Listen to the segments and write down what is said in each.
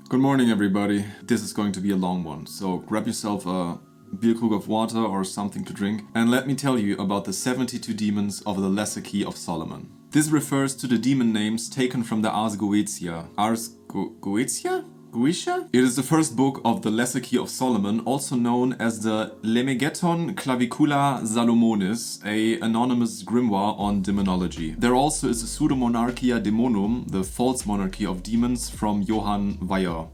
Good morning, everybody. This is going to be a long one, so grab yourself a Bierkrug of water or something to drink, and let me tell you about the 72 demons of the Lesser Key of Solomon. This refers to the demon names taken from the Ars Goetia. Ars Goetia? Goetia? It is the first book of the Lesser Key of Solomon, also known as the Lemegeton Clavicula Salomonis, a anonymous grimoire on demonology. There also is the Pseudomonarchia Demonum, the false monarchy of demons, from Johann Weyer.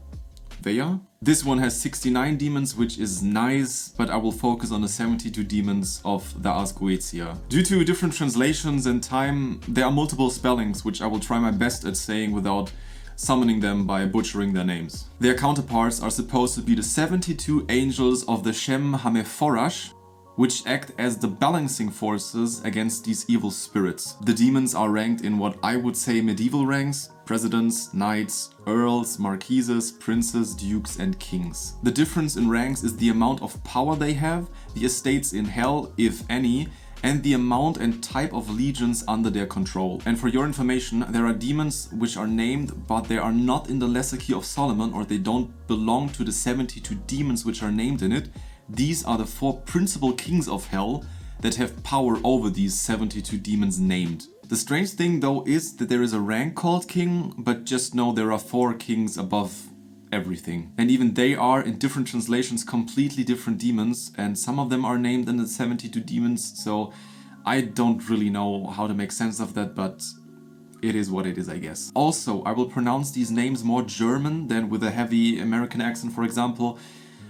Weyer? This one has 69 demons, which is nice, but I will focus on the 72 demons of the Ars Goetia. Due to different translations and time, there are multiple spellings, which I will try my best at saying without summoning them by butchering their names. Their counterparts are supposed to be the 72 angels of the Shem Hameforash, which act as the balancing forces against these evil spirits. The demons are ranked in what I would say medieval ranks: presidents, knights, earls, marquises, princes, dukes, and kings. The difference in ranks is the amount of power they have, the estates in hell, if any, and the amount and type of legions under their control. And for your information, there are demons which are named, but they are not in the Lesser Key of Solomon, or they don't belong to the 72 demons which are named in it. These are the 4 principal kings of hell that have power over these 72 demons named. The strange thing though is that there is a rank called king, but just know there are 4 kings above everything. And even they are, in different translations, completely different demons, and some of them are named in the 72 demons, so I don't really know how to make sense of that, but it is what it is, I guess. Also, I will pronounce these names more German than with a heavy American accent, for example,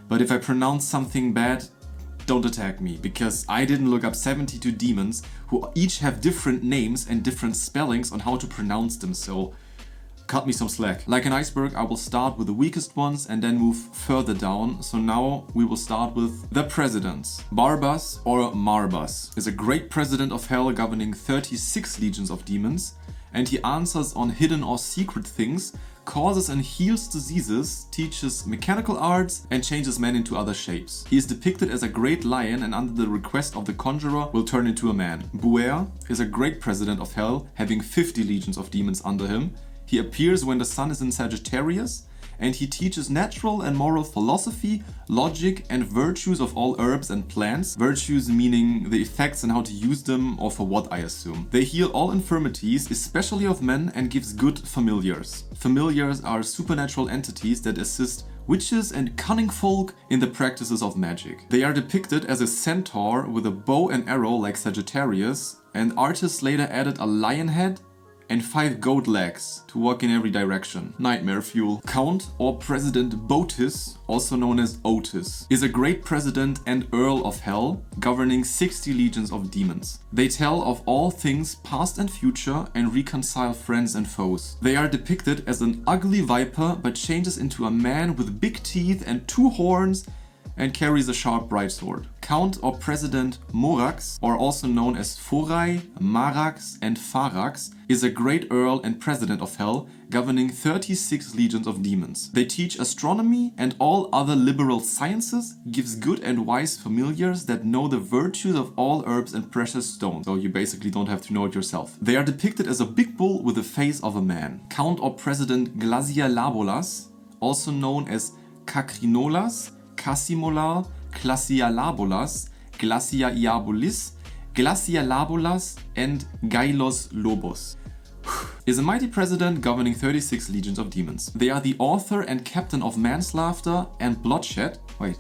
but if I pronounce something bad, don't attack me, because I didn't look up 72 demons who each have different names and different spellings on how to pronounce them, so cut me some slack. Like an iceberg, I will start with the weakest ones and then move further down. So now we will start with the presidents. Barbas, or Marbas, is a great president of hell governing 36 legions of demons, and he answers on hidden or secret things, causes and heals diseases, teaches mechanical arts, and changes men into other shapes. He is depicted as a great lion, and under the request of the conjurer will turn into a man. Buer is a great president of hell, having 50 legions of demons under him. He appears when the sun is in Sagittarius, and he teaches natural and moral philosophy, logic, and virtues of all herbs and plants. Virtues meaning the effects and how to use them, or for what, I assume. They heal all infirmities, especially of men, and gives good familiars. Familiars are supernatural entities that assist witches and cunning folk in the practices of magic. They are depicted as a centaur with a bow and arrow like Sagittarius, and artists later added a lion head and 5 goat legs to walk in every direction. Nightmare fuel. Count or President Botis, also known as Otis, is a great president and Earl of Hell, governing 60 legions of demons. They tell of all things past and future and reconcile friends and foes. They are depicted as an ugly viper, but changes into a man with big teeth and 2 horns and carries a sharp bright sword. Count or President Morax, or also known as Forai, Marax, and Farax, is a great earl and president of hell, governing 36 legions of demons. They teach astronomy and all other liberal sciences, gives good and wise familiars that know the virtues of all herbs and precious stones, so you basically don't have to know it yourself. They are depicted as a big bull with the face of a man. Count or President Glacia Labolas, also known as Cacrinolas, Cassimolar, Glacialabolas, Glaciaiabolis, Glacialabolas, and Gailos Lobos, is a mighty president governing 36 legions of demons. They are the author and captain of manslaughter and bloodshed. Wait.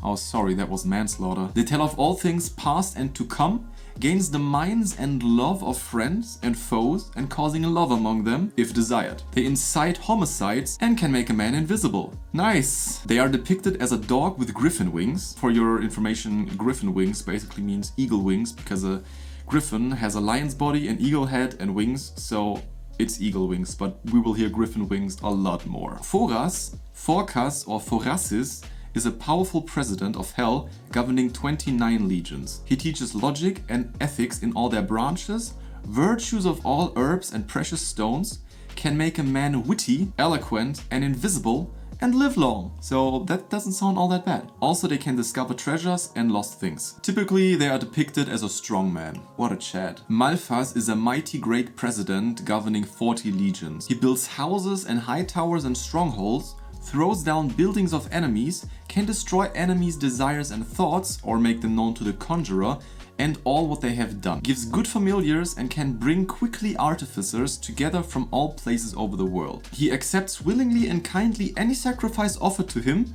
Oh, sorry, that was manslaughter. They tell of all things past and to come, gains the minds and love of friends and foes, and causing love among them, if desired. They incite homicides and can make a man invisible. Nice! They are depicted as a dog with griffin wings. For your information, griffin wings basically means eagle wings, because a griffin has a lion's body, an eagle head, and wings, so it's eagle wings, but we will hear griffin wings a lot more. Foras, Forcas, or Forasis is a powerful president of hell governing 29 legions. He teaches logic and ethics in all their branches, virtues of all herbs and precious stones, can make a man witty, eloquent, and invisible, and live long. So that doesn't sound all that bad. Also, they can discover treasures and lost things. Typically, they are depicted as a strong man. What a Chad. Malphas is a mighty great president governing 40 legions. He builds houses and high towers and strongholds, throws down buildings of enemies, can destroy enemies' desires and thoughts or make them known to the conjurer, and all what they have done. Gives good familiars and can bring quickly artificers together from all places over the world. He accepts willingly and kindly any sacrifice offered to him,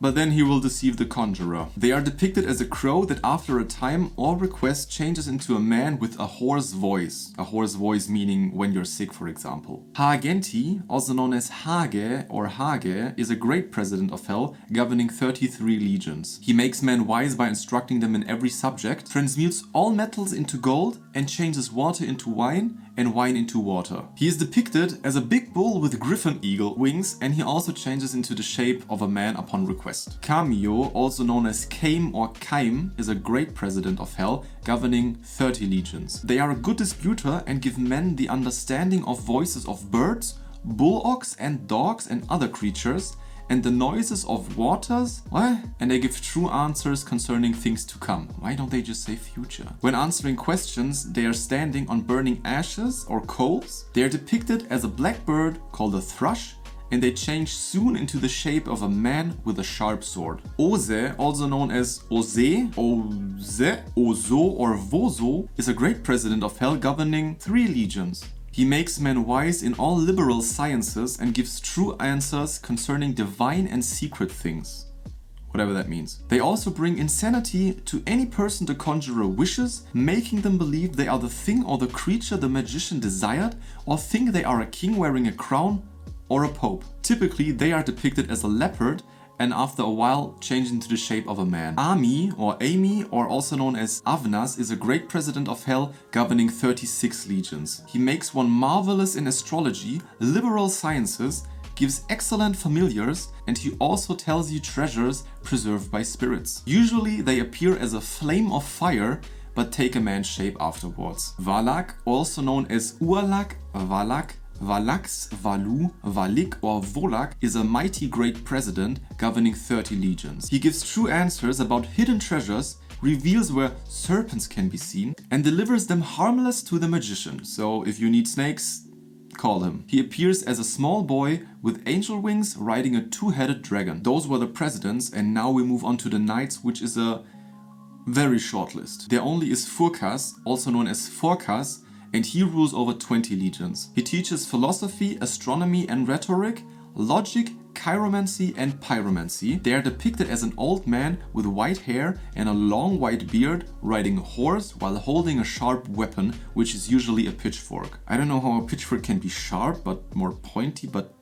but then he will deceive the conjurer. They are depicted as a crow that after a time all request changes into a man with a hoarse voice. A hoarse voice meaning when you're sick, for example. Haagenti, also known as Hage or Hage, is a great president of hell governing 33 legions. He makes men wise by instructing them in every subject, transmutes all metals into gold, and changes water into wine and wine into water. He is depicted as a big bull with griffin eagle wings, and he also changes into the shape of a man upon request. Kamio, also known as Kaim or Kaim, is a great president of hell governing 30 legions. They are a good disputer and give men the understanding of voices of birds, bullocks and dogs and other creatures, and the noises of waters. What? And they give true answers concerning things to come. Why don't they just say future? When answering questions, they are standing on burning ashes or coals. They are depicted as a black bird called a thrush, and they change soon into the shape of a man with a sharp sword. Ose, also known as Ose, Ozo, or Vozo, is a great president of hell governing 3 legions. He makes men wise in all liberal sciences and gives true answers concerning divine and secret things. Whatever that means. They also bring insanity to any person the conjurer wishes, making them believe they are the thing or the creature the magician desired, or think they are a king wearing a crown or a pope. Typically, they are depicted as a leopard, and after a while change into the shape of a man. Ami, or also known as Avnas, is a great president of hell governing 36 legions. He makes one marvelous in astrology, liberal sciences, gives excellent familiars, and he also tells you treasures preserved by spirits. Usually they appear as a flame of fire, but take a man's shape afterwards. Valak, also known as Ualak, Valak, Valax, Valu, Valik or Volak, is a mighty great president governing 30 legions. He gives true answers about hidden treasures, reveals where serpents can be seen, and delivers them harmless to the magician. So if you need snakes, call him. He appears as a small boy with angel wings riding a 2-headed dragon. Those were the presidents, and now we move on to the knights, which is a very short list. There only is Furkas, also known as Forkas, and he rules over 20 legions. He teaches philosophy, astronomy and rhetoric, logic, chiromancy and pyromancy. They are depicted as an old man with white hair and a long white beard riding a horse while holding a sharp weapon, which is usually a pitchfork. I don't know how a pitchfork can be sharp but more pointy, but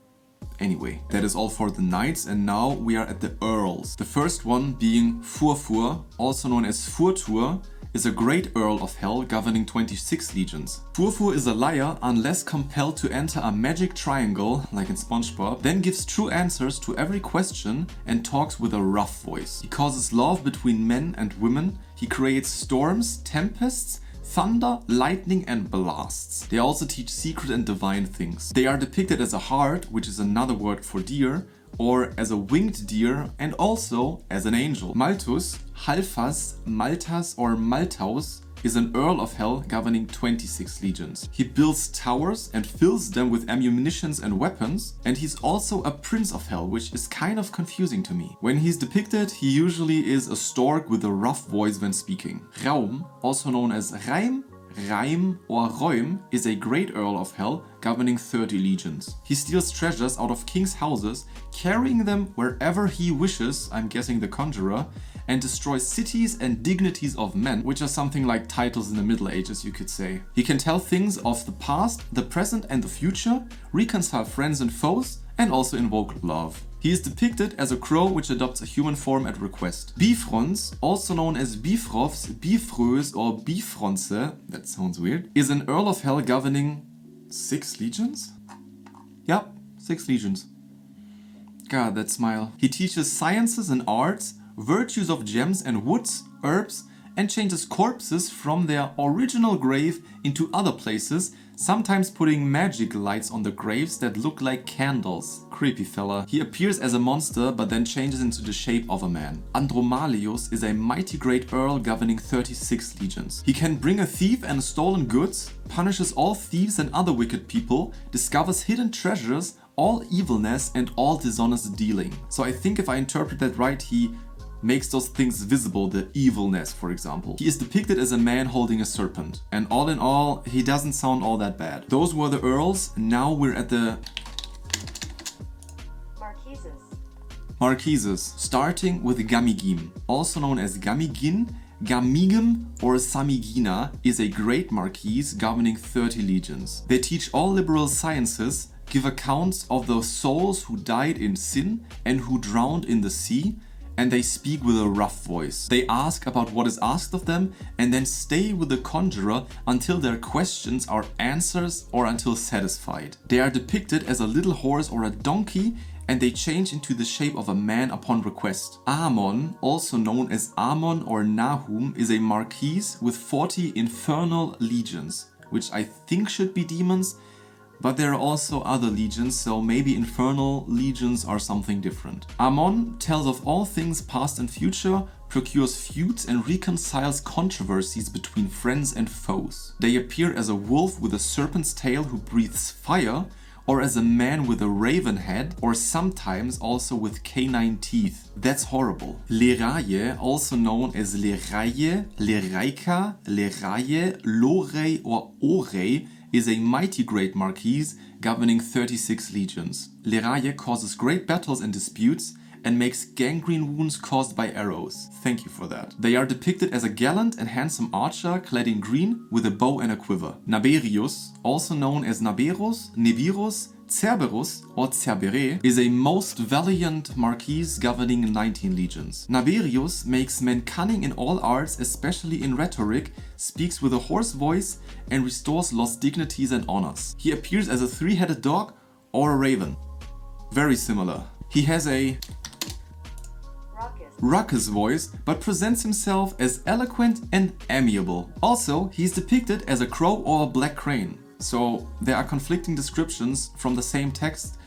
anyway. That is all for the knights, and now we are at the Earls. The first one being Furfur, also known as Furtur, is a great Earl of Hell governing 26 legions. Furfur is a liar unless compelled to enter a magic triangle, like in SpongeBob, then gives true answers to every question and talks with a rough voice. He causes love between men and women. He creates storms, tempests, thunder, lightning and blasts. They also teach secret and divine things. They are depicted as a hart, which is another word for deer, or as a winged deer, and also as an angel. Malthus, Halfas, Maltas or Maltaus is an Earl of Hell governing 26 legions. He builds towers and fills them with ammunitions and weapons, and he's also a Prince of Hell, which is kind of confusing to me. When he's depicted, he usually is a stork with a rough voice when speaking. Raum, also known as Reim, Reim or Roim, is a great Earl of Hell governing 30 legions. He steals treasures out of kings' houses, carrying them wherever he wishes, I'm guessing the conjurer, and destroys cities and dignities of men, which are something like titles in the Middle Ages, you could say. He can tell things of the past, the present and the future, reconcile friends and foes, and also invoke love. He is depicted as a crow which adopts a human form at request. Bifrons, also known as Bifrofs, Bifrös or Bifronze, that sounds weird, is an Earl of Hell governing 6 legions? Yep, 6 legions. God, that smile. He teaches sciences and arts, virtues of gems and woods, herbs, and changes corpses from their original grave into other places, sometimes putting magic lights on the graves that look like candles. Creepy fella. He appears as a monster but then changes into the shape of a man. Andromalius is a mighty great earl governing 36 legions. He can bring a thief and stolen goods, punishes all thieves and other wicked people, discovers hidden treasures, all evilness and all dishonest dealing. So I think if I interpret that right, he makes those things visible, the evilness, for example. He is depicted as a man holding a serpent. And all in all, he doesn't sound all that bad. Those were the Earls. Now we're at the Marquises, starting with Gamigim, also known as Gamigin. Gamigim or Samigina is a great marquise governing 30 legions. They teach all liberal sciences, give accounts of the souls who died in sin and who drowned in the sea, and they speak with a rough voice. They ask about what is asked of them and then stay with the conjurer until their questions are answers or until satisfied. They are depicted as a little horse or a donkey, and they change into the shape of a man upon request. Amon, also known as Amon or Nahum, is a marquise with 40 infernal legions, which I think should be demons, but there are also other legions, so maybe infernal legions are something different. Amon tells of all things past and future, procures feuds and reconciles controversies between friends and foes. They appear as a wolf with a serpent's tail who breathes fire, or as a man with a raven head, or sometimes also with canine teeth. That's horrible. Leraye, also known as Leraye, Leraika, Leraye, Lorei or Orei, is a mighty great marquise governing 36 legions. Leraye causes great battles and disputes and makes gangrene wounds caused by arrows. Thank you for that. They are depicted as a gallant and handsome archer clad in green with a bow and a quiver. Naberius, also known as Naberus, Nevirus, Cerberus or Cerbere, is a most valiant marquise governing 19 legions. Naberius makes men cunning in all arts, especially in rhetoric, speaks with a hoarse voice, and restores lost dignities and honors. He appears as a three-headed dog or a raven. Very similar. He has a raucous voice, but presents himself as eloquent and amiable. Also, he's depicted as a crow or a black crane. So there are conflicting descriptions from the same text.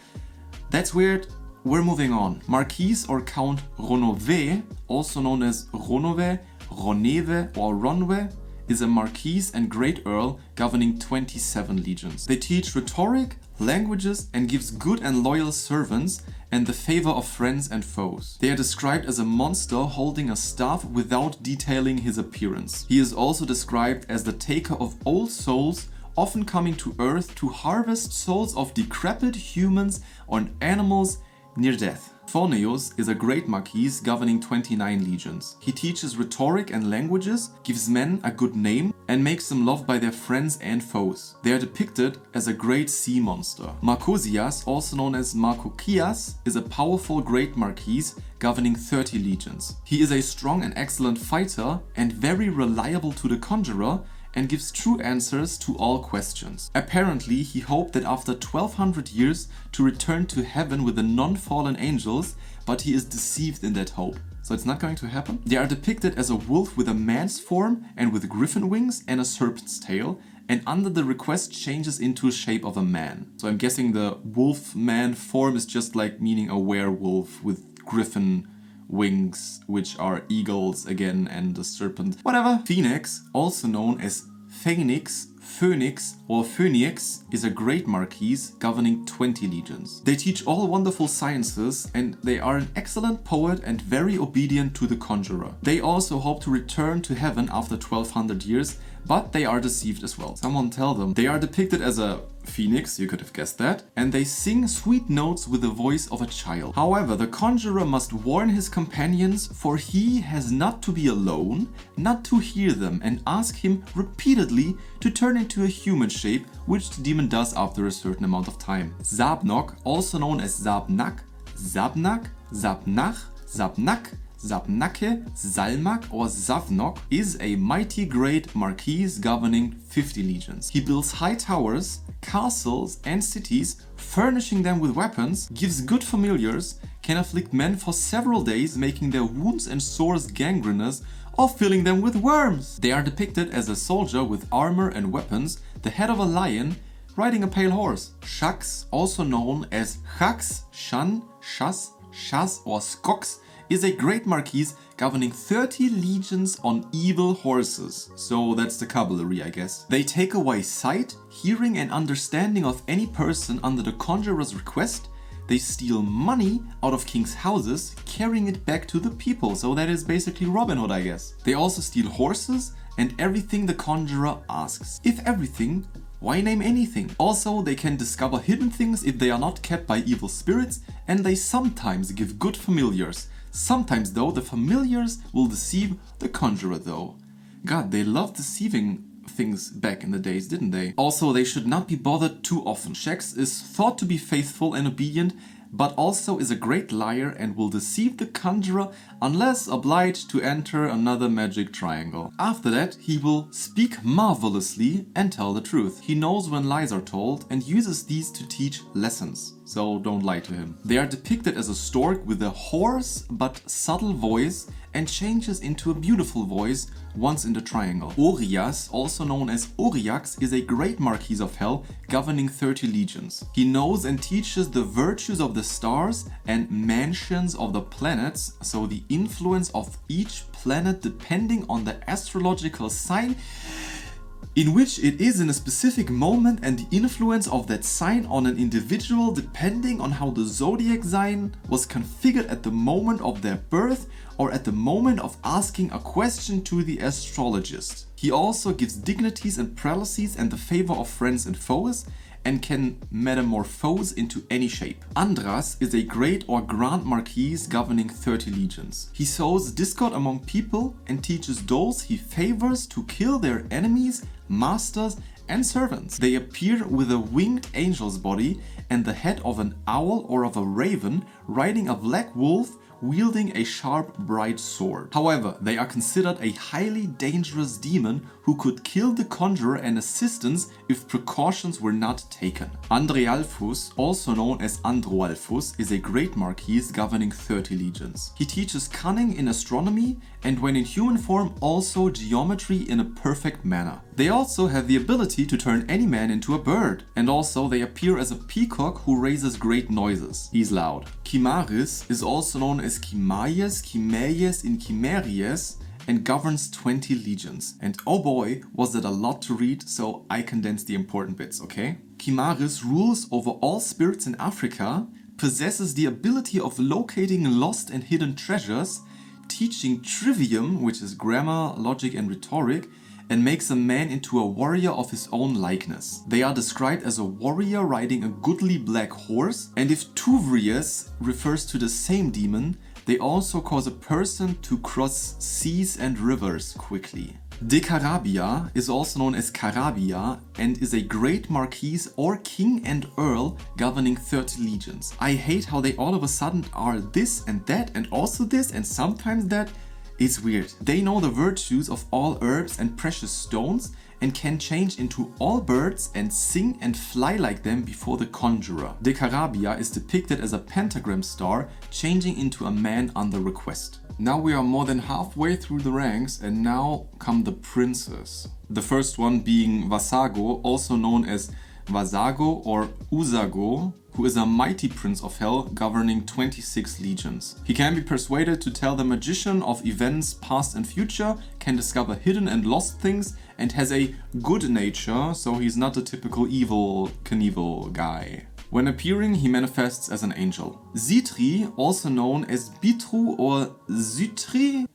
That's weird. We're moving on. Marquise or Count Ronove, also known as Ronove, Roneve or Ronwe, is a marquise and great earl governing 27 legions. They teach rhetoric, languages, and gives good and loyal servants and the favor of friends and foes. They are described as a monster holding a staff without detailing his appearance. He is also described as the taker of old souls, often coming to Earth to harvest souls of decrepit humans or animals near death. Phorneus is a great marquise governing 29 legions. He teaches rhetoric and languages, gives men a good name, and makes them loved by their friends and foes. They are depicted as a great sea monster. Marcosias, also known as Marcokias, is a powerful great marquise governing 30 legions. He is a strong and excellent fighter and very reliable to the conjurer, and gives true answers to all questions. Apparently, he hoped that after 1200 years to return to heaven with the non-fallen angels, but he is deceived in that hope. So it's not going to happen? They are depicted as a wolf with a man's form and with griffin wings and a serpent's tail, and under the request changes into a shape of a man. So I'm guessing the wolf man form is just like meaning a werewolf with griffin wings, which are eagles again, and the serpent. Whatever. Phoenix, also known as Phoenix, Phoenix or Phoenix, is a great marquise governing 20 legions. They teach all wonderful sciences and they are an excellent poet and very obedient to the conjurer. They also hope to return to heaven after 1200 years, but they are deceived as well. Someone tell them. They are depicted as a phoenix, you could have guessed that, and they sing sweet notes with the voice of a child. However, the conjurer must warn his companions, for he has not to be alone, not to hear them, and ask him repeatedly to turn into a human shape, which the demon does after a certain amount of time. Zabnok, also known as Zabnak, Zabnak, Zabnach, Zabnak, Zabnake, Salmak or Zavnok, is a mighty great marquise governing 50 legions. He builds high towers, castles and cities, furnishing them with weapons, gives good familiars, can afflict men for several days, making their wounds and sores gangrenous, or filling them with worms. They are depicted as a soldier with armor and weapons, the head of a lion, riding a pale horse. Shax, also known as Chax, Shan, Shas, Shas or Skox, is a great Marquise governing 30 legions on evil horses. So that's the cavalry, I guess. They take away sight, hearing and understanding of any person under the conjurer's request. They steal money out of king's houses, carrying it back to the people. So that is basically Robin Hood, I guess. They also steal horses and everything the conjurer asks. If everything, why name anything? Also, they can discover hidden things if they are not kept by evil spirits, and they sometimes give good familiars. Sometimes though, the familiars will deceive the conjurer though. God, they loved deceiving things back in the days, didn't they? Also, they should not be bothered too often. Shax is thought to be faithful and obedient, but also is a great liar and will deceive the conjurer unless obliged to enter another magic triangle. After that, he will speak marvelously and tell the truth. He knows when lies are told and uses these to teach lessons. So don't lie to him. They are depicted as a stork with a hoarse but subtle voice and changes into a beautiful voice once in the triangle. Orias, also known as Oriax, is a great Marquise of Hell governing 30 legions. He knows and teaches the virtues of the stars and mansions of the planets, so the influence of each planet depending on the astrological sign in which it is in a specific moment, and the influence of that sign on an individual depending on how the zodiac sign was configured at the moment of their birth or at the moment of asking a question to the astrologist. He also gives dignities and prelacies and the favor of friends and foes, and can metamorphose into any shape. Andras is a great or grand Marquise governing 30 legions. He sows discord among people and teaches those he favors to kill their enemies, masters and servants. They appear with a winged angel's body and the head of an owl or of a raven, riding a black wolf, wielding a sharp bright sword. However, they are considered a highly dangerous demon who could kill the conjurer and assistants if precautions were not taken. Andrealphus, also known as Androalphus, is a great Marquise governing 30 legions. He teaches cunning in astronomy and when in human form also geometry in a perfect manner. They also have the ability to turn any man into a bird, and also they appear as a peacock who raises great noises. He's loud. Chimaris is also known as Chimaias, Chimaias in Chimerias and governs 20 legions. And oh boy, was that a lot to read, so I condensed the important bits, okay? Chimaris rules over all spirits in Africa, possesses the ability of locating lost and hidden treasures, teaching trivium, which is grammar, logic and rhetoric, and makes a man into a warrior of his own likeness. They are described as a warrior riding a goodly black horse, and if Tuvrius refers to the same demon, they also cause a person to cross seas and rivers quickly. De Carabia is also known as Carabia and is a great Marquise or King and Earl governing 30 legions. I hate how they all of a sudden are this and that and also this and sometimes that. It's weird. They know the virtues of all herbs and precious stones and can change into all birds and sing and fly like them before the conjurer. De Carabia is depicted as a pentagram star changing into a man under request. Now we are more than halfway through the ranks and now come the princes. The first one being Vasago, also known as Vasago or Usago, who is a mighty prince of hell governing 26 legions. He can be persuaded to tell the magician of events past and future, can discover hidden and lost things, and has a good nature, so he's not a typical evil Knievel guy. When appearing, he manifests as an angel. Zitri, also known as Bitru or Zutri,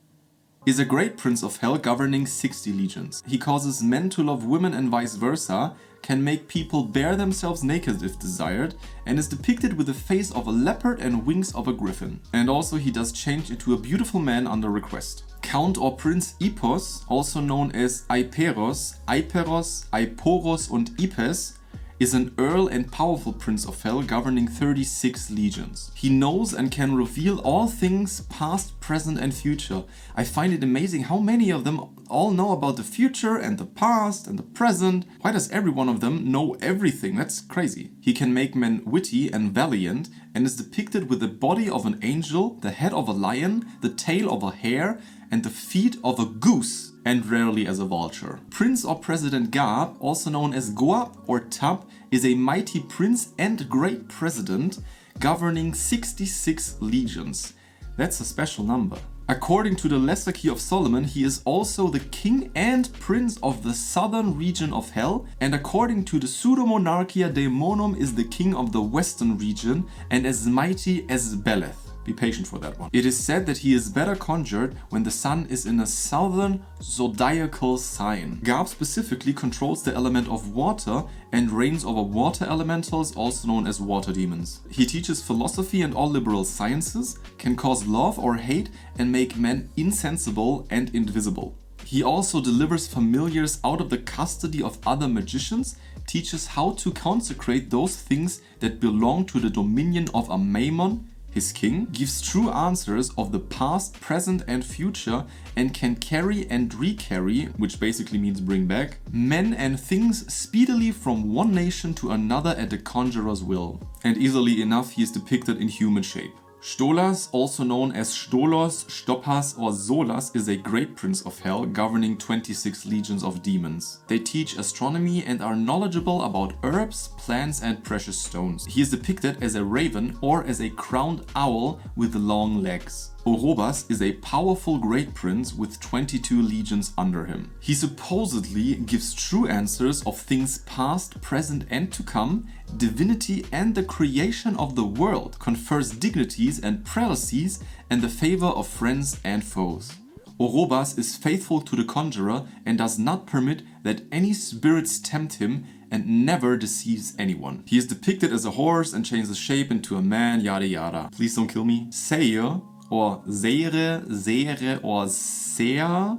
is a great prince of hell governing 60 legions. He causes men to love women and vice versa, can make people bare themselves naked if desired, and is depicted with the face of a leopard and wings of a griffin. And also he does change into a beautiful man under request. Count or Prince Ipos, also known as Aiperos, Aiperos, Aiporos und Ipes, is an Earl and powerful prince of hell governing 36 legions. He knows and can reveal all things past, present and future. I find it amazing how many of them all know about the future and the past and the present. Why does every one of them know everything? That's crazy. He can make men witty and valiant and is depicted with the body of an angel, the head of a lion, the tail of a hare and the feet of a goose, and rarely as a vulture. Prince or President Gab, also known as Goab or Tab, is a mighty prince and great president governing 66 legions. That's a special number. According to the Lesser Key of Solomon, he is also the king and prince of the southern region of hell, and according to the Pseudo-Monarchia Daemonum is the king of the western region and as mighty as Beleth. Be patient for that one. It is said that he is better conjured when the sun is in a southern zodiacal sign. Gab specifically controls the element of water and reigns over water elementals, also known as water demons. He teaches philosophy and all liberal sciences, can cause love or hate and make men insensible and invisible. He also delivers familiars out of the custody of other magicians, teaches how to consecrate those things that belong to the dominion of a Mammon, his king, gives true answers of the past, present and future and can carry and recarry, which basically means bring back, men and things speedily from one nation to another at the conjurer's will. And easily enough he is depicted in human shape. Stolas, also known as Stolos, Stoppas or Solas, is a great prince of hell governing 26 legions of demons. They teach astronomy and are knowledgeable about herbs, plants and precious stones. He is depicted as a raven or as a crowned owl with long legs. Orobas is a powerful great prince with 22 legions under him. He supposedly gives true answers of things past, present and to come, divinity and the creation of the world, confers dignities and prelacies and the favor of friends and foes. Orobas is faithful to the conjurer and does not permit that any spirits tempt him and never deceives anyone. He is depicted as a horse and changes shape into a man, yada yada. Please don't kill me. Seir or Seire or Seir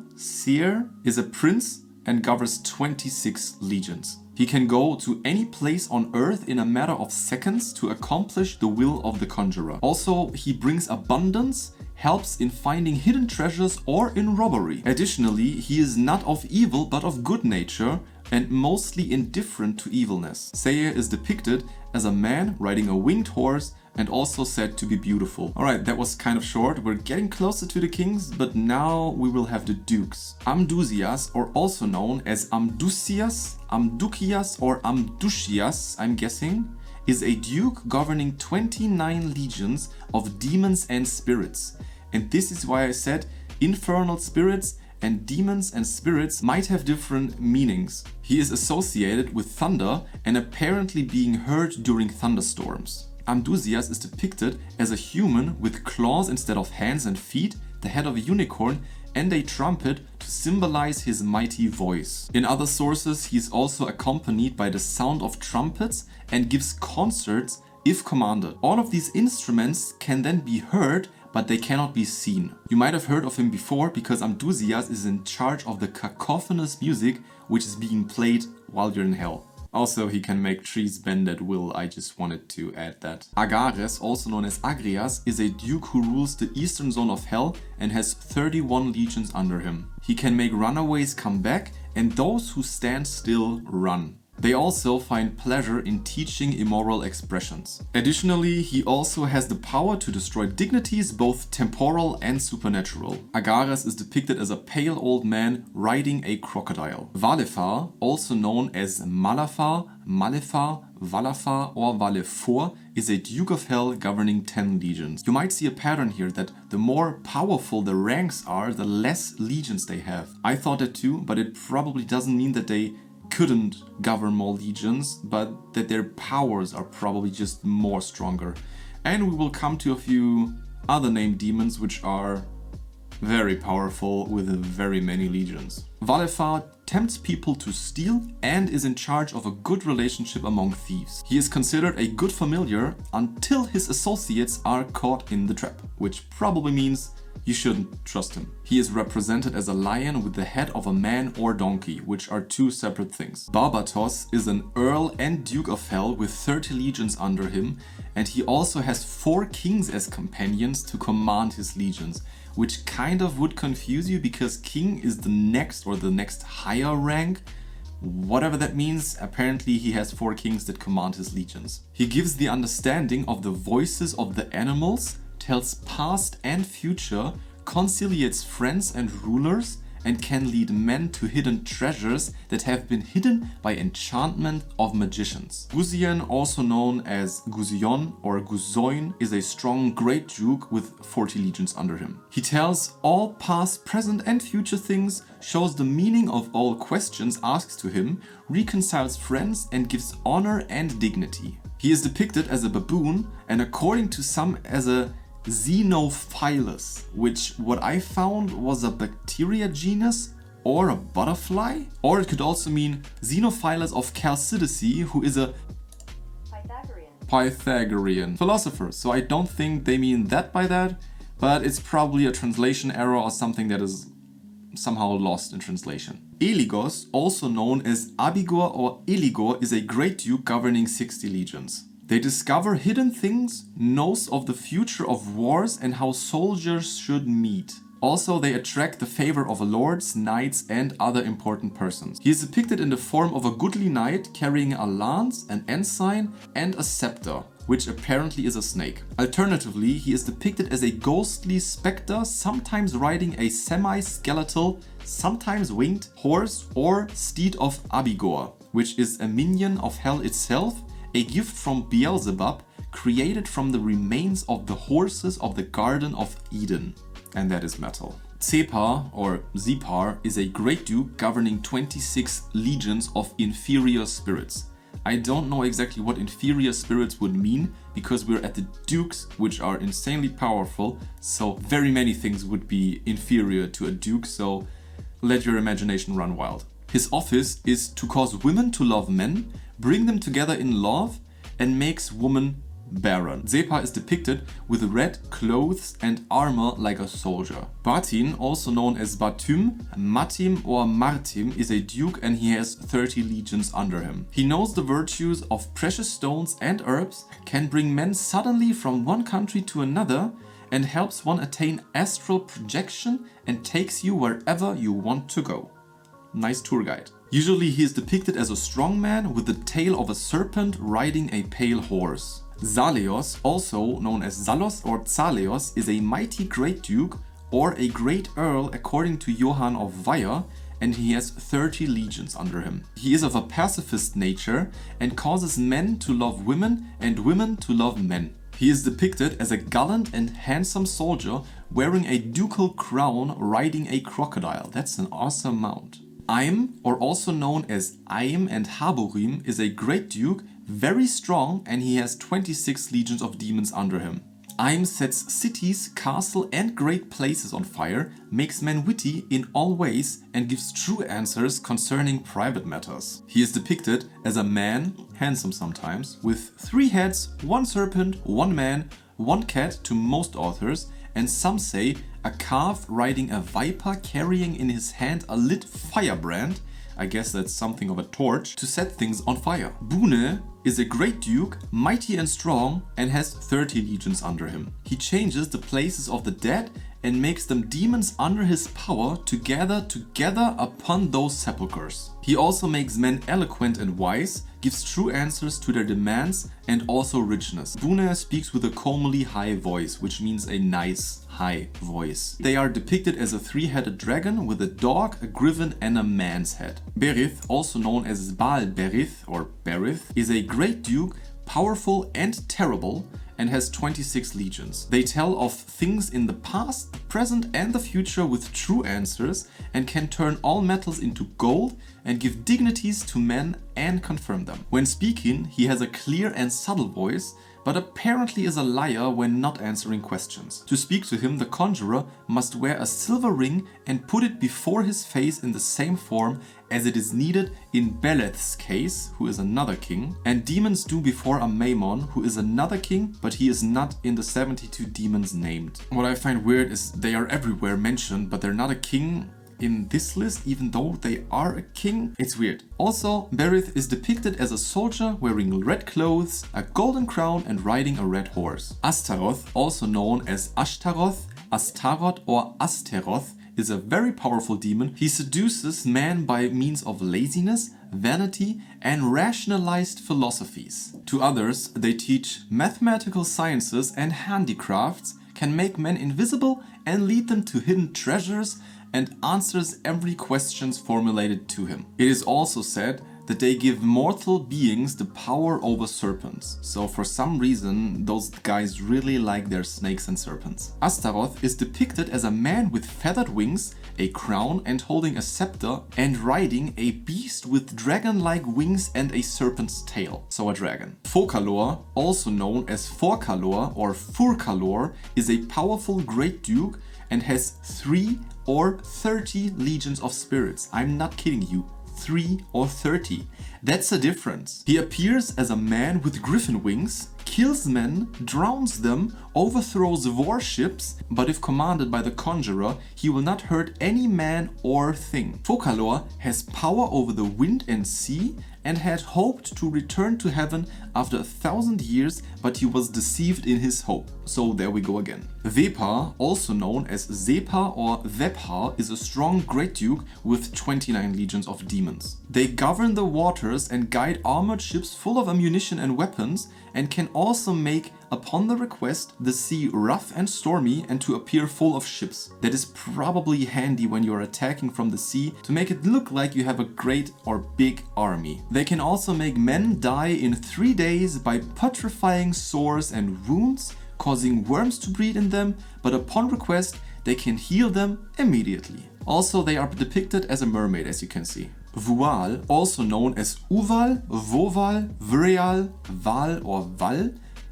is a prince and governs 26 legions. He can go to any place on earth in a matter of seconds to accomplish the will of the conjurer. Also, he brings abundance, helps in finding hidden treasures or in robbery. Additionally, he is not of evil but of good nature and mostly indifferent to evilness. Seir is depicted as a man riding a winged horse and also said to be beautiful. Alright, that was kind of short. We're getting closer to the kings, but now we will have the dukes. Amdusias, or also known as Amdusias, Amdukias or Amdusias, I'm guessing, is a duke governing 29 legions of demons and spirits. And this is why I said infernal spirits and demons and spirits might have different meanings. He is associated with thunder and apparently being heard during thunderstorms. Amdusias is depicted as a human with claws instead of hands and feet, the head of a unicorn, and a trumpet to symbolize his mighty voice. In other sources, he is also accompanied by the sound of trumpets and gives concerts if commanded. All of these instruments can then be heard, but they cannot be seen. You might have heard of him before because Amdusias is in charge of the cacophonous music which is being played while you're in hell. Also, he can make trees bend at will. I just wanted to add that. Agares, also known as Agrias, is a duke who rules the eastern zone of hell and has 31 legions under him. He can make runaways come back and those who stand still run. They also find pleasure in teaching immoral expressions. Additionally, he also has the power to destroy dignities, both temporal and supernatural. Agares is depicted as a pale old man riding a crocodile. Valefar, also known as Malafar, Malefar, Valafar or Valefor, is a duke of hell governing 10 legions. You might see a pattern here that the more powerful the ranks are, the less legions they have. I thought that too, but it probably doesn't mean that they couldn't govern more legions, but that their powers are probably just more stronger. And we will come to a few other named demons which are very powerful with very many legions. Valefar tempts people to steal and is in charge of a good relationship among thieves. He is considered a good familiar until his associates are caught in the trap, which probably means you shouldn't trust him. He is represented as a lion with the head of a man or donkey, which are two separate things. Barbatos is an Earl and Duke of Hell with 30 legions under him, and he also has 4 kings as companions to command his legions, which kind of would confuse you because king is the next higher rank. Whatever that means, apparently he has 4 kings that command his legions. He gives the understanding of the voices of the animals, tells past and future, conciliates friends and rulers, and can lead men to hidden treasures that have been hidden by enchantment of magicians. Guzian, also known as Guzion or Guzoin, is a strong great duke with 40 legions under him. He tells all past, present and future things, shows the meaning of all questions asked to him, reconciles friends and gives honor and dignity. He is depicted as a baboon and according to some as a Xenophilus, which what I found was a bacteria genus or a butterfly. Or it could also mean Xenophilus of Chalcidice, who is a Pythagorean philosopher. So I don't think they mean that by that, but it's probably a translation error or something that is somehow lost in translation. Eligos, also known as Abigor or Eligor, is a great duke governing 60 legions. They discover hidden things, knows of the future of wars and how soldiers should meet. Also, they attract the favor of lords, knights and other important persons. He is depicted in the form of a goodly knight carrying a lance, an ensign and a scepter, which apparently is a snake. Alternatively, he is depicted as a ghostly spectre, sometimes riding a semi-skeletal, sometimes winged horse or steed of Abigor, which is a minion of hell itself, a gift from Beelzebub, created from the remains of the horses of the Garden of Eden. And that is metal. Zepar or Zepar is a great duke governing 26 legions of inferior spirits. I don't know exactly what inferior spirits would mean because we're at the dukes, which are insanely powerful, so very many things would be inferior to a duke, so let your imagination run wild. His office is to cause women to love men, bring them together in love, and makes women barren. Zepar is depicted with red clothes and armor like a soldier. Batin, also known as Batum, Matim or Martim, is a duke and he has 30 legions under him. He knows the virtues of precious stones and herbs, can bring men suddenly from one country to another, and helps one attain astral projection and takes you wherever you want to go. Nice tour guide. Usually he is depicted as a strong man with the tail of a serpent riding a pale horse. Zaleos, also known as Zalos or Zaleos, is a mighty great duke or a great earl according to Johann of Weyer, and he has 30 legions under him. He is of a pacifist nature and causes men to love women and women to love men. He is depicted as a gallant and handsome soldier wearing a ducal crown riding a crocodile. That's an awesome mount. Aim, or also known as Aim and Haborim, is a great duke, very strong, and he has 26 legions of demons under him. Aim sets cities, castle and great places on fire, makes men witty in all ways and gives true answers concerning private matters. He is depicted as a man, handsome sometimes, with 3 heads, 1 serpent, 1 man, 1 cat to most authors, and some say a calf riding a viper carrying in his hand a lit firebrand, I guess that's something of a torch, to set things on fire. Bune is a great duke, mighty and strong, and has 30 legions under him. He changes the places of the dead and makes them demons under his power to gather together upon those sepulchres. He also makes men eloquent and wise, gives true answers to their demands, and also richness. Bune speaks with a comely high voice, which means a nice high voice. They are depicted as a 3-headed dragon with a dog, a griffin and a man's head. Berith, also known as Baal Berith or Berith, is a great duke, powerful and terrible, and has 26 legions. They tell of things in the past, the present and the future with true answers, and can turn all metals into gold and give dignities to men and confirm them. When speaking, he has a clear and subtle voice, but apparently is a liar when not answering questions. To speak to him, the conjurer must wear a silver ring and put it before his face in the same form as it is needed in Beleth's case, who is another king, and demons do before a Maimon, who is another king, but he is not in the 72 demons named. What I find weird is they are everywhere mentioned, but they're not a king in this list, even though they are a king. It's weird. Also, Berith is depicted as a soldier wearing red clothes, a golden crown and riding a red horse. Astaroth, also known as Ashtaroth, Astaroth or Asteroth, is a very powerful demon. He seduces man by means of laziness, vanity and rationalized philosophies. To others, they teach mathematical sciences and handicrafts, can make men invisible and lead them to hidden treasures, and answers every question formulated to him. It is also said that they give mortal beings the power over serpents. So for some reason, those guys really like their snakes and serpents. Astaroth is depicted as a man with feathered wings, a crown and holding a scepter, and riding a beast with dragon-like wings and a serpent's tail, so a dragon. Focalor, also known as Forcalor or Furcalor, is a powerful great duke and has 3 or 30 legions of spirits. I'm not kidding you. 3 or 30. That's a difference. He appears as a man with griffin wings, kills men, drowns them, overthrows warships, but if commanded by the conjurer, he will not hurt any man or thing. Focalor has power over the wind and sea and had hoped to return to heaven after 1,000 years, but he was deceived in his hope. So there we go again. Vepar, also known as Separ or Vepar, is a strong great duke with 29 legions of demons. They govern the waters and guide armored ships full of ammunition and weapons, and can also make, upon the request, the sea rough and stormy and to appear full of ships. That is probably handy when you're attacking from the sea to make it look like you have a great or big army. They can also make men die in 3 days by putrefying sores and wounds, causing worms to breed in them, but upon request they can heal them immediately. Also, they are depicted as a mermaid, as you can see. Vual, also known as Uval, Voval, Vrial, Val or Val,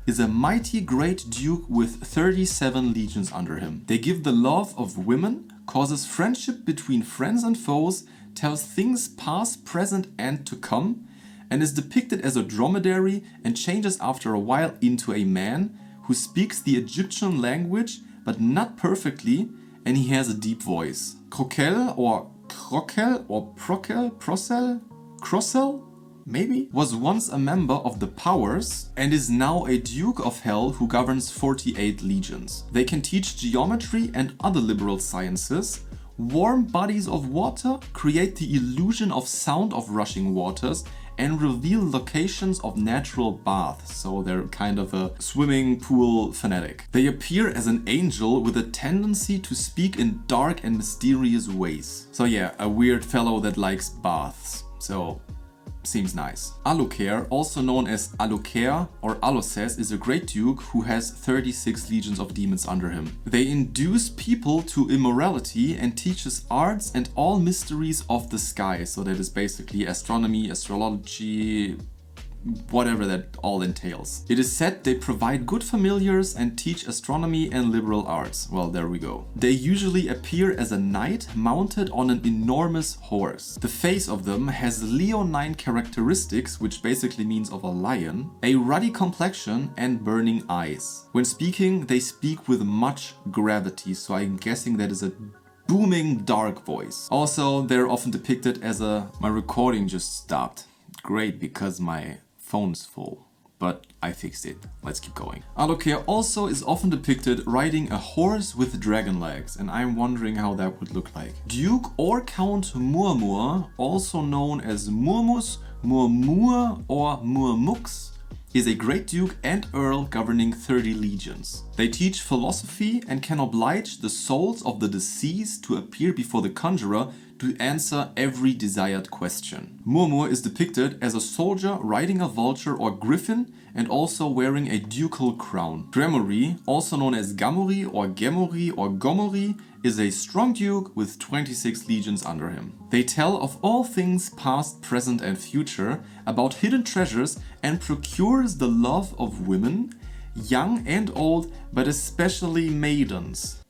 is a mighty great duke with 37 legions under him. They give the love of women, causes friendship between friends and foes, tells things past, present and to come, and is depicted as a dromedary and changes after a while into a man who speaks the Egyptian language but not perfectly, and he has a deep voice. Crokel or Crokel or Crossel, maybe, was once a member of the Powers and is now a Duke of Hell who governs 48 legions. They can teach geometry and other liberal sciences, warm bodies of water, create the illusion of sound of rushing waters, and reveal locations of natural baths, so they're kind of a swimming pool fanatic. They appear as an angel with a tendency to speak in dark and mysterious ways. So yeah, a weird fellow that likes baths. So seems nice. Alucer, also known as Alucer or Aloses, is a great duke who has 36 legions of demons under him. They induce people to immorality and teaches arts and all mysteries of the sky. So that is basically astronomy, astrology, whatever that all entails. It is said they provide good familiars and teach astronomy and liberal arts. Well, there we go. They usually appear as a knight mounted on an enormous horse. The face of them has leonine characteristics, which basically means of a lion, a ruddy complexion and burning eyes. When speaking, they speak with much gravity, so I'm guessing that is a booming dark voice. Also, they're often depicted as my recording just stopped. Great, because my phone's full, but I fixed it. Let's keep going. Alucer also is often depicted riding a horse with dragon legs, and I'm wondering how that would look like. Duke or Count Murmur, also known as Murmus, Murmur or Murmux, is a great duke and earl governing 30 legions. They teach philosophy and can oblige the souls of the deceased to appear before the conjurer to answer every desired question. Murmur is depicted as a soldier riding a vulture or griffin and also wearing a ducal crown. Gremory, also known as Gamori or Gemori or Gomori, is a strong duke with 26 legions under him. They tell of all things past, present and future, about hidden treasures, and procures the love of women, young and old, but especially maidens.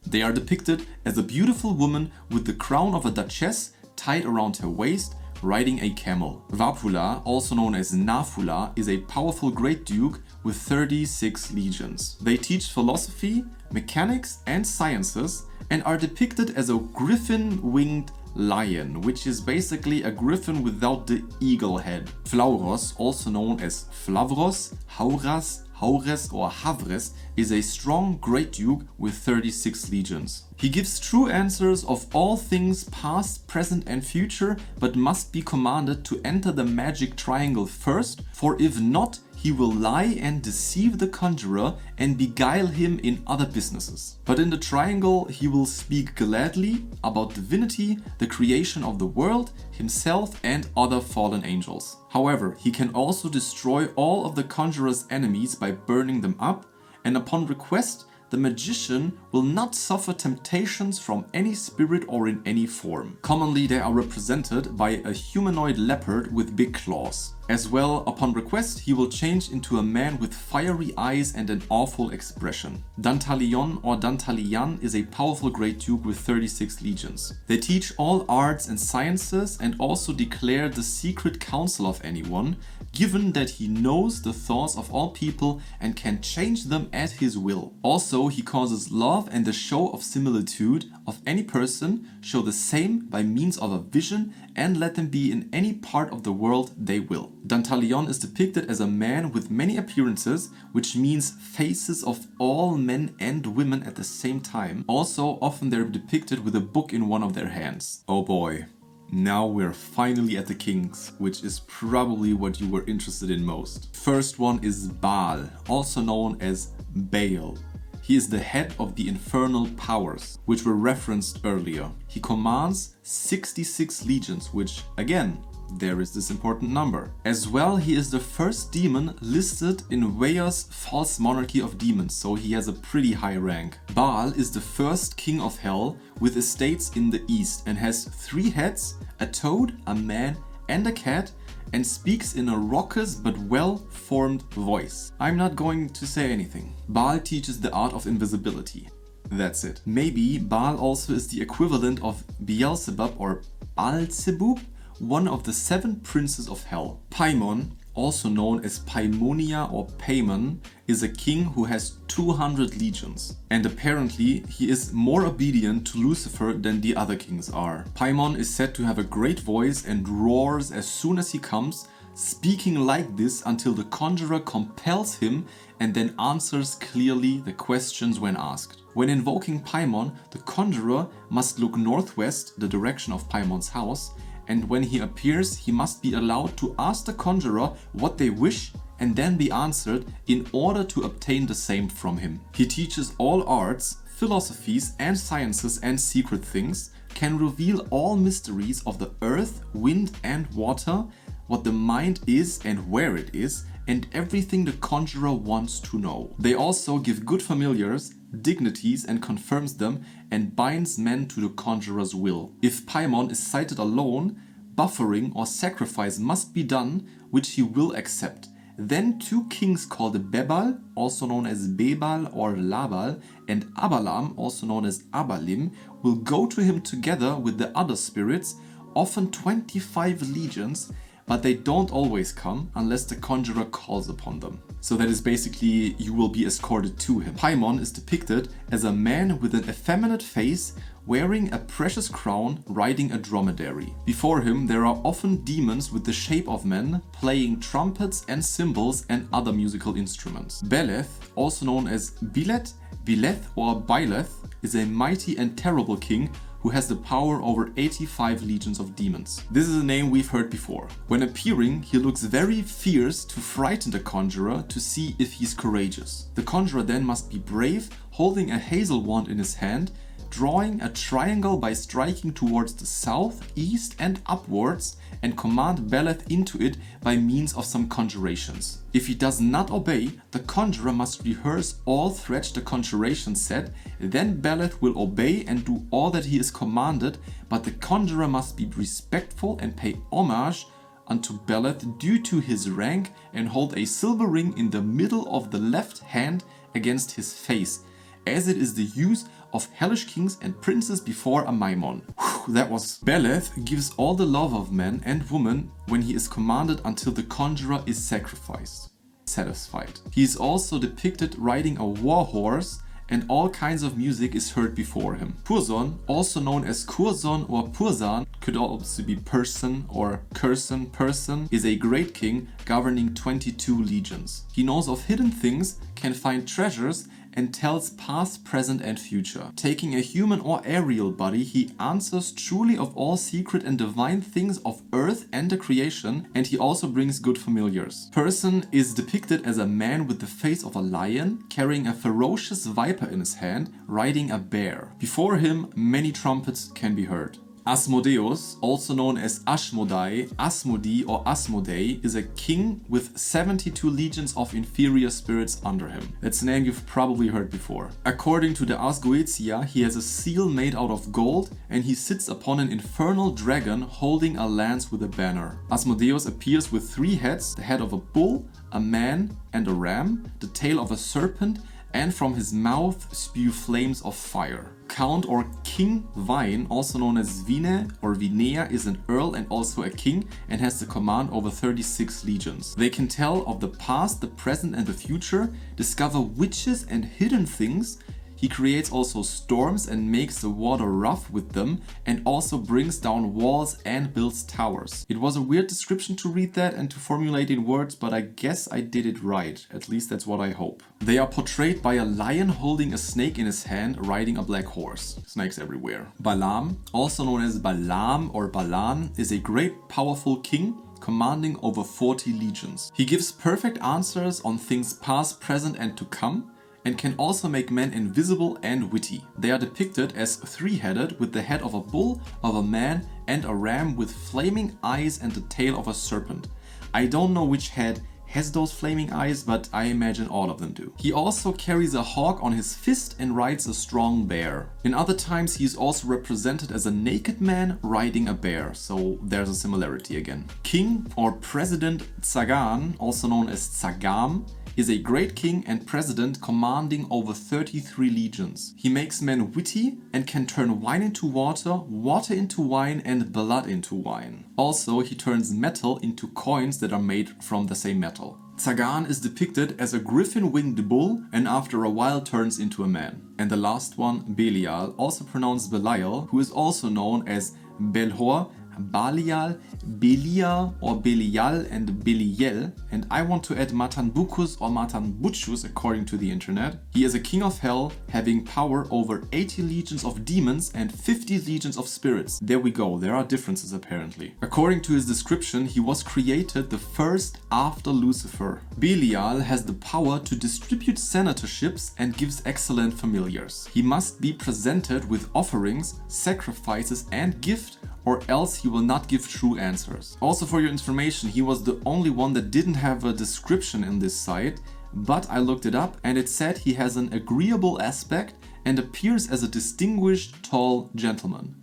They are depicted as a beautiful woman with the crown of a duchess tied around her waist, riding a camel. Vapula, also known as Nafula, is a powerful great duke with 36 legions. They teach philosophy, mechanics, and sciences, and are depicted as a griffin-winged lion, which is basically a griffin without the eagle head. Flauros, also known as Flavros, Hauras, Haures or Havres, is a strong great duke with 36 legions. He gives true answers of all things past, present and future, but must be commanded to enter the magic triangle first, for if not, he will lie and deceive the conjurer and beguile him in other businesses. But in the triangle he will speak gladly about divinity, the creation of the world, himself and other fallen angels. However, he can also destroy all of the conjurer's enemies by burning them up, and upon request the magician will not suffer temptations from any spirit or in any form. Commonly they are represented by a humanoid leopard with big claws. As well, upon request, he will change into a man with fiery eyes and an awful expression. Dantalion or Dantalian is a powerful great duke with 36 legions. They teach all arts and sciences and also declare the secret counsel of anyone, given that he knows the thoughts of all people and can change them at his will. Also, he causes love and the show of similitude of any person, show the same by means of a vision, and let them be in any part of the world they will. Dantalion is depicted as a man with many appearances, which means faces of all men and women at the same time. Also, often they're depicted with a book in one of their hands. Oh boy. Now we're finally at the kings, which is probably what you were interested in most. First one is Baal, also known as Baal. He is the head of the infernal powers, which were referenced earlier. He commands 66 legions, which, again, there is this important number. As well, he is the first demon listed in Weir's false monarchy of demons, so he has a pretty high rank. Baal is the first king of hell with estates in the east and has 3 heads, a toad, a man and a cat, and speaks in a raucous but well-formed voice. I'm not going to say anything. Baal teaches the art of invisibility. That's it. Maybe Baal also is the equivalent of Beelzebub or Baalzebub, one of the 7 princes of hell. Paimon, also known as Paimonia or Paimon, is a king who has 200 legions. And apparently he is more obedient to Lucifer than the other kings are. Paimon is said to have a great voice and roars as soon as he comes, speaking like this until the conjurer compels him and then answers clearly the questions when asked. When invoking Paimon, the conjurer must look northwest, the direction of Paimon's house, and when he appears, he must be allowed to ask the conjurer what they wish and then be answered in order to obtain the same from him. He teaches all arts, philosophies and sciences and secret things, can reveal all mysteries of the earth, wind and water, what the mind is and where it is, and everything the conjurer wants to know. They also give good familiars dignities and confirms them and binds men to the conjurer's will. If Paimon is sighted alone, buffering or sacrifice must be done, which he will accept. Then 2 kings called Bebal, also known as Bebal or Labal, and Abalam, also known as Abalim, will go to him together with the other spirits, often 25 legions, but they don't always come unless the conjurer calls upon them. So that is basically you will be escorted to him. Paimon is depicted as a man with an effeminate face, wearing a precious crown, riding a dromedary. Before him there are often demons with the shape of men, playing trumpets and cymbals and other musical instruments. Beleth, also known as Bilet, Bileth or Byleth, is a mighty and terrible king who has the power over 85 legions of demons. This is a name we've heard before. When appearing, he looks very fierce to frighten the conjurer to see if he's courageous. The conjurer then must be brave, holding a hazel wand in his hand, drawing a triangle by striking towards the south, east and upwards, and command Beleth into it by means of some conjurations. If he does not obey, the conjurer must rehearse all threats the conjuration said, then Beleth will obey and do all that he is commanded, but the conjurer must be respectful and pay homage unto Beleth due to his rank, and hold a silver ring in the middle of the left hand against his face, as it is the use of hellish kings and princes before a Maimon. Whew, that was... Beleth gives all the love of man and woman when he is commanded until the conjurer is satisfied. He is also depicted riding a war horse, and all kinds of music is heard before him. Curzon, also known as Curzon or Pursan, could also be person or Curson person, is a great king governing 22 legions. He knows of hidden things, can find treasures, and tells past, present and future. Taking a human or aerial body, he answers truly of all secret and divine things of earth and the creation, and he also brings good familiars. Person is depicted as a man with the face of a lion, carrying a ferocious viper in his hand, riding a bear. Before him, many trumpets can be heard. Asmodeus, also known as Ashmodai, Asmodi or Asmodei, is a king with 72 legions of inferior spirits under him. That's a name you've probably heard before. According to the Ars Goetia, he has a seal made out of gold, and he sits upon an infernal dragon holding a lance with a banner. Asmodeus appears with 3 heads, the head of a bull, a man and a ram, the tail of a serpent, and from his mouth spew flames of fire. Count or King Vine, also known as Vine or Vinea, is an earl and also a king, and has the command over 36 legions. They can tell of the past, the present and the future, discover witches and hidden things. He creates also storms and makes the water rough with them, and also brings down walls and builds towers. It was a weird description to read that and to formulate in words, but I guess I did it right. At least that's what I hope. They are portrayed by a lion holding a snake in his hand, riding a black horse. Snakes everywhere. Balaam, also known as Balaam or Balan, is a great powerful king commanding over 40 legions. He gives perfect answers on things past, present and to come, and can also make men invisible and witty. They are depicted as 3-headed, with the head of a bull, of a man and a ram, with flaming eyes and the tail of a serpent. I don't know which head has those flaming eyes, but I imagine all of them do. He also carries a hawk on his fist and rides a strong bear. In other times he is also represented as a naked man riding a bear, so there's a similarity again. King or President Tsagan, also known as Tsagam, is a great king and president commanding over 33 legions. He makes men witty and can turn wine into water, water into wine and blood into wine. Also, he turns metal into coins that are made from the same metal. Tsagan is depicted as a griffin-winged bull and after a while turns into a man. And the last one, Belial, also pronounced Belial, who is also known as Belhor, Balial, Belia or Belial and Beliel, and I want to add Matanbukus or Matanbuchus according to the internet. He is a king of hell, having power over 80 legions of demons and 50 legions of spirits. There we go, there are differences apparently. According to his description, he was created the first after Lucifer. Belial has the power to distribute senatorships and gives excellent familiars. He must be presented with offerings, sacrifices and gift, or else he will not give true answers. Also for your information, he was the only one that didn't have a description in this site, but I looked it up and it said he has an agreeable aspect and appears as a distinguished tall gentleman.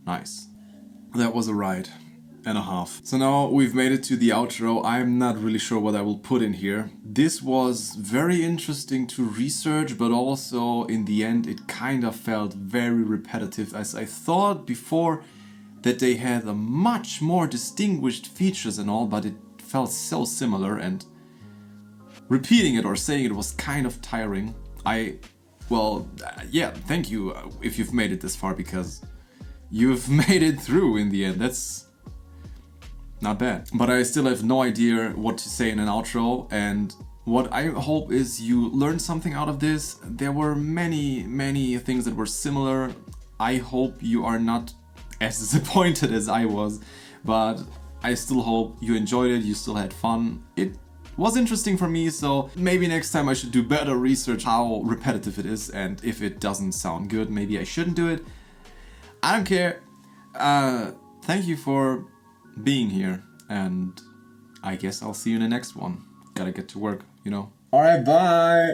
Nice. That was a ride and a half. So now we've made it to the outro. I'm not really sure what I will put in here. This was very interesting to research, but also in the end it kind of felt very repetitive, as I thought before that they had a much more distinguished features and all, but it felt so similar, and repeating it or saying it was kind of tiring. Yeah, thank you if you've made it this far, because you've made it through in the end. That's not bad. But I still have no idea what to say in an outro, and what I hope is you learned something out of this. There were many things that were similar. I hope you are not as disappointed as I was, but I still hope you enjoyed it, you still had fun. It was interesting for me, so maybe next time I should do better research how repetitive it is, and if it doesn't sound good, maybe I shouldn't do it. I don't care. Thank you for being here, and I guess I'll see you in the next one. Gotta get to work, you know. Alright, bye!